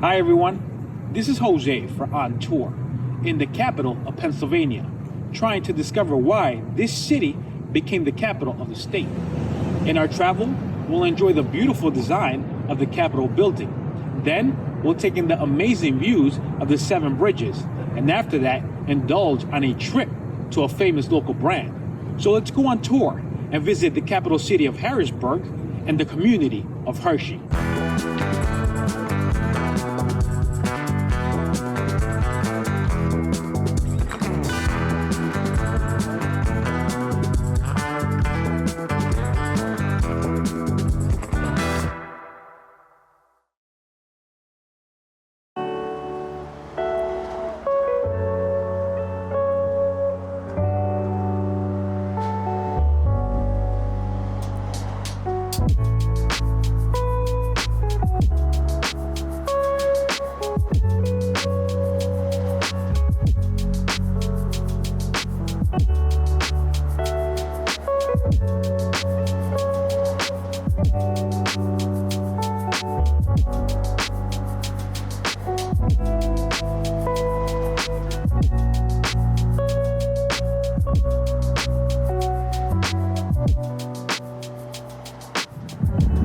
Hi everyone, this is Jose for On Tour in the capital of Pennsylvania, trying to discover why this city became the capital of the state. In our travel, we'll enjoy the beautiful design of the Capitol building. Then, we'll take in the amazing views of the 7 bridges, and after that, indulge on a trip to a famous local brand. So let's go on tour and visit the capital city of Harrisburg and the community of Hershey.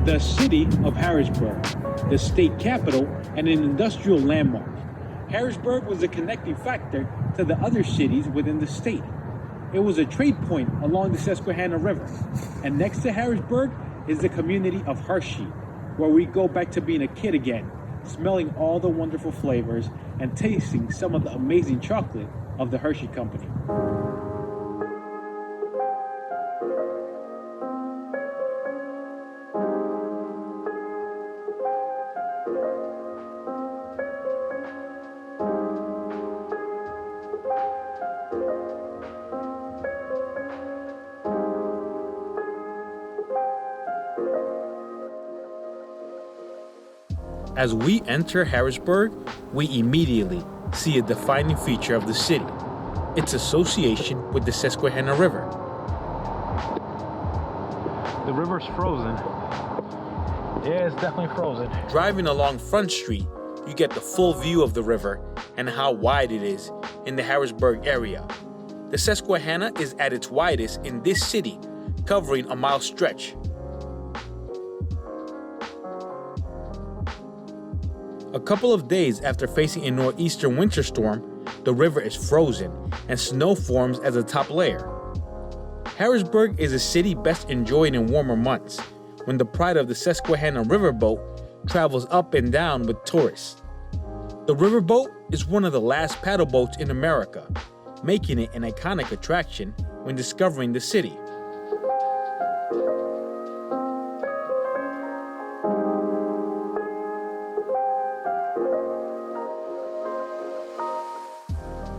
The city of Harrisburg, the state capital and an industrial landmark. Harrisburg was a connecting factor to the other cities within the state. It was a trade point along the Susquehanna River. And next to Harrisburg is the community of Hershey, where we go back to being a kid again, smelling all the wonderful flavors and tasting some of the amazing chocolate of the Hershey Company. As we enter Harrisburg, we immediately see a defining feature of the city, its association with the Susquehanna River. The river's frozen. Yeah, it's definitely frozen. Driving along Front Street, you get the full view of the river and how wide it is in the Harrisburg area. The Susquehanna is at its widest in this city, covering a mile stretch. A couple of days after facing a northeastern winter storm, the river is frozen and snow forms as a top layer. Harrisburg is a city best enjoyed in warmer months, when the pride of the Susquehanna riverboat travels up and down with tourists. The riverboat is one of the last paddle boats in America, making it an iconic attraction when discovering the city.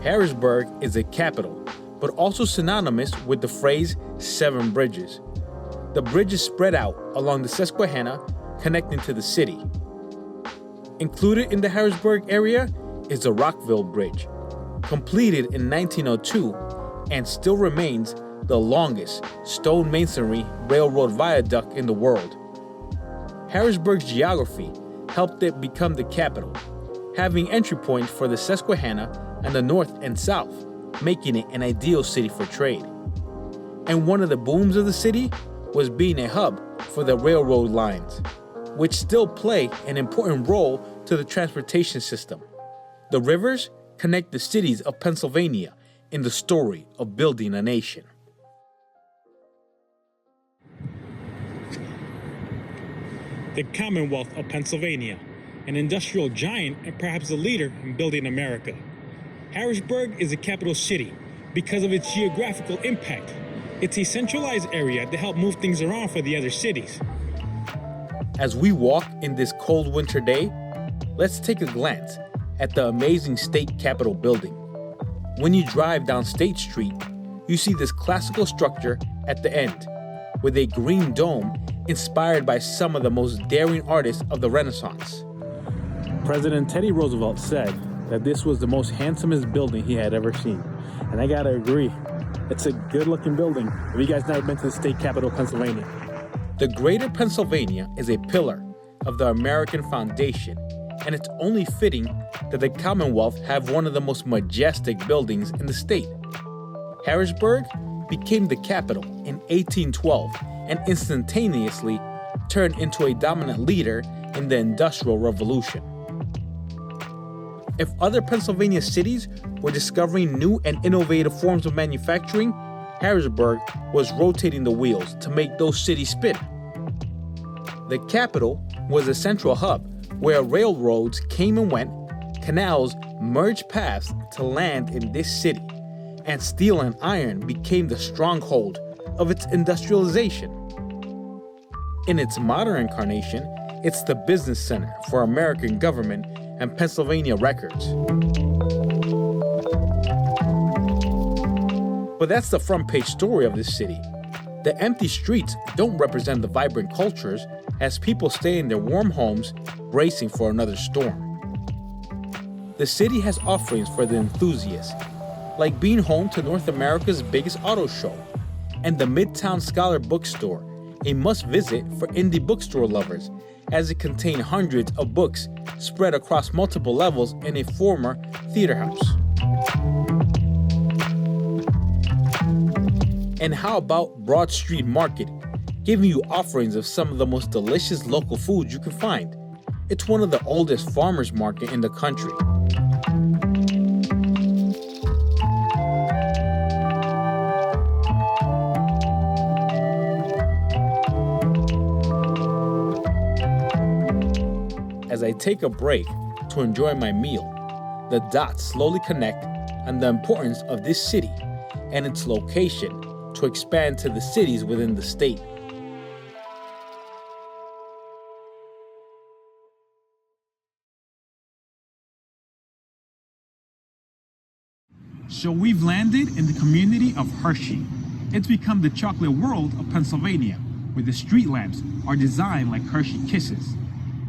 Harrisburg is a capital, but also synonymous with the phrase 7 bridges. The bridges spread out along the Susquehanna, connecting to the city. Included in the Harrisburg area is the Rockville Bridge, completed in 1902 and still remains the longest stone masonry railroad viaduct in the world. Harrisburg's geography helped it become the capital, having entry points for the Susquehanna and the north and south, making it an ideal city for trade. And one of the booms of the city was being a hub for the railroad lines, which still play an important role to the transportation system. The rivers connect the cities of Pennsylvania in the story of building a nation. The Commonwealth of Pennsylvania, an industrial giant and perhaps the leader in building America. Harrisburg is a capital city because of its geographical impact. It's a centralized area to help move things around for the other cities. As we walk in this cold winter day, let's take a glance at the amazing state capitol building. When you drive down State Street, you see this classical structure at the end, with a green dome inspired by some of the most daring artists of the Renaissance. President Teddy Roosevelt said that this was the most handsomest building he had ever seen. And I gotta agree, it's a good looking building. Have you guys never been to the state capital of Pennsylvania? The Greater Pennsylvania is a pillar of the American foundation and it's only fitting that the Commonwealth have one of the most majestic buildings in the state. Harrisburg became the capital in 1812 and instantaneously turned into a dominant leader in the Industrial Revolution. If other Pennsylvania cities were discovering new and innovative forms of manufacturing, Harrisburg was rotating the wheels to make those cities spin. The capital was a central hub where railroads came and went, canals merged paths to land in this city, and steel and iron became the stronghold of its industrialization. In its modern incarnation, it's the business center for American government and Pennsylvania records. But that's the front page story of this city. The empty streets don't represent the vibrant cultures as people stay in their warm homes, bracing for another storm. The city has offerings for the enthusiasts, like being home to North America's biggest auto show, and the Midtown Scholar Bookstore, a must-visit for indie bookstore lovers, as it contains hundreds of books spread across multiple levels in a former theater house. And how about Broad Street Market, giving you offerings of some of the most delicious local foods you can find? It's one of the oldest farmers market in the country. As I take a break to enjoy my meal, the dots slowly connect on the importance of this city and its location to expand to the cities within the state. So we've landed in the community of Hershey. It's become the chocolate world of Pennsylvania, where the street lamps are designed like Hershey Kisses.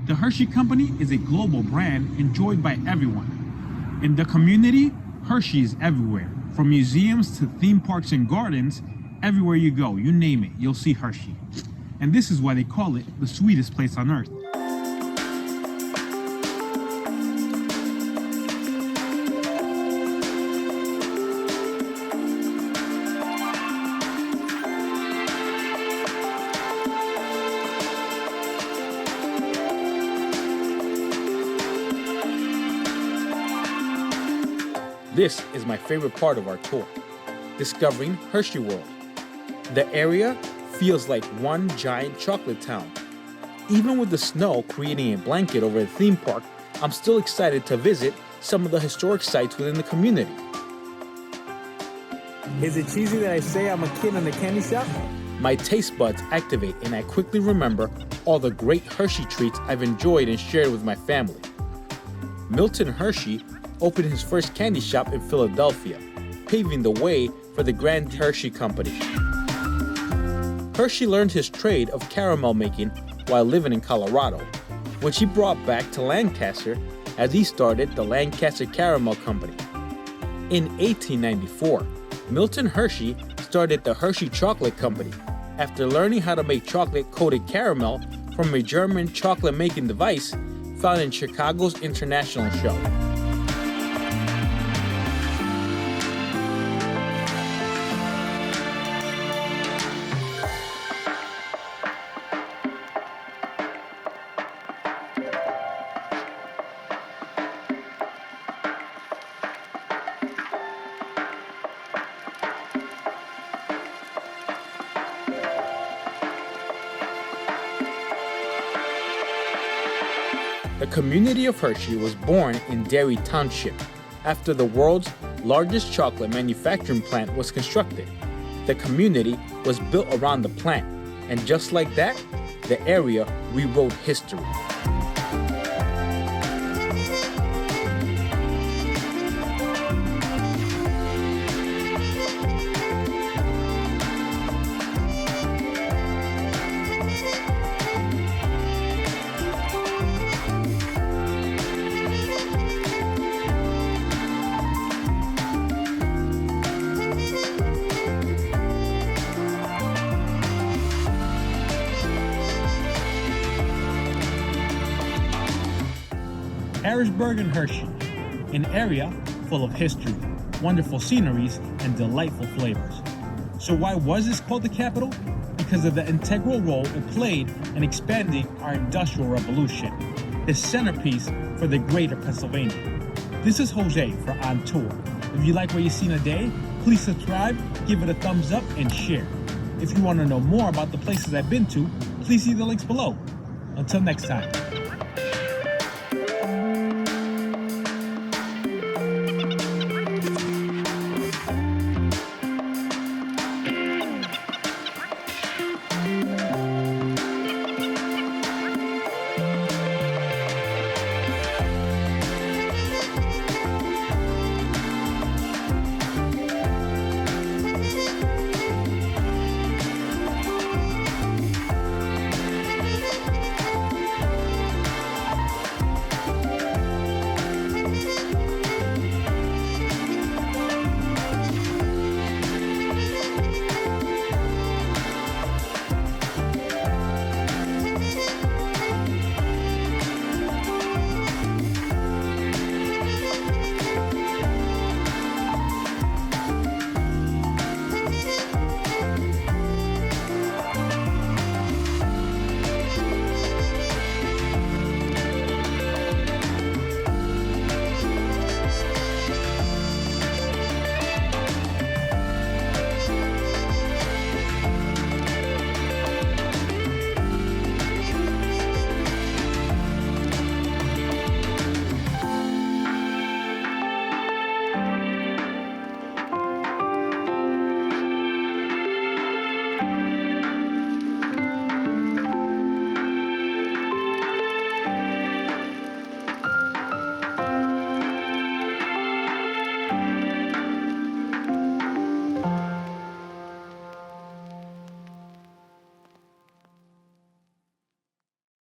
The Hershey Company is a global brand enjoyed by everyone. In the community, Hershey is everywhere. From museums to theme parks and gardens, everywhere you go, you name it, you'll see Hershey. And this is why they call it the sweetest place on earth. This is my favorite part of our tour, discovering Hershey World. The area feels like one giant chocolate town. Even with the snow creating a blanket over the theme park, I'm still excited to visit some of the historic sites within the community. Is it cheesy that I say I'm a kid in a candy shop? My taste buds activate and I quickly remember all the great Hershey treats I've enjoyed and shared with my family. Milton Hershey opened his first candy shop in Philadelphia, paving the way for the Grand Hershey Company. Hershey learned his trade of caramel making while living in Colorado, which he brought back to Lancaster as he started the Lancaster Caramel Company. In 1894, Milton Hershey started the Hershey Chocolate Company after learning how to make chocolate-coated caramel from a German chocolate-making device found in Chicago's International Show. The community of Hershey was born in Derry Township after the world's largest chocolate manufacturing plant was constructed. The community was built around the plant, and just like that, the area rewrote history. Harrisburg and Hershey, an area full of history, wonderful sceneries, and delightful flavors. So why was this called the capital? Because of the integral role it played in expanding our industrial revolution, the centerpiece for the greater Pennsylvania. This is Jose for On Tour. If you like what you've seen today, please subscribe, give it a thumbs up, and share. If you want to know more about the places I've been to, please see the links below. Until next time.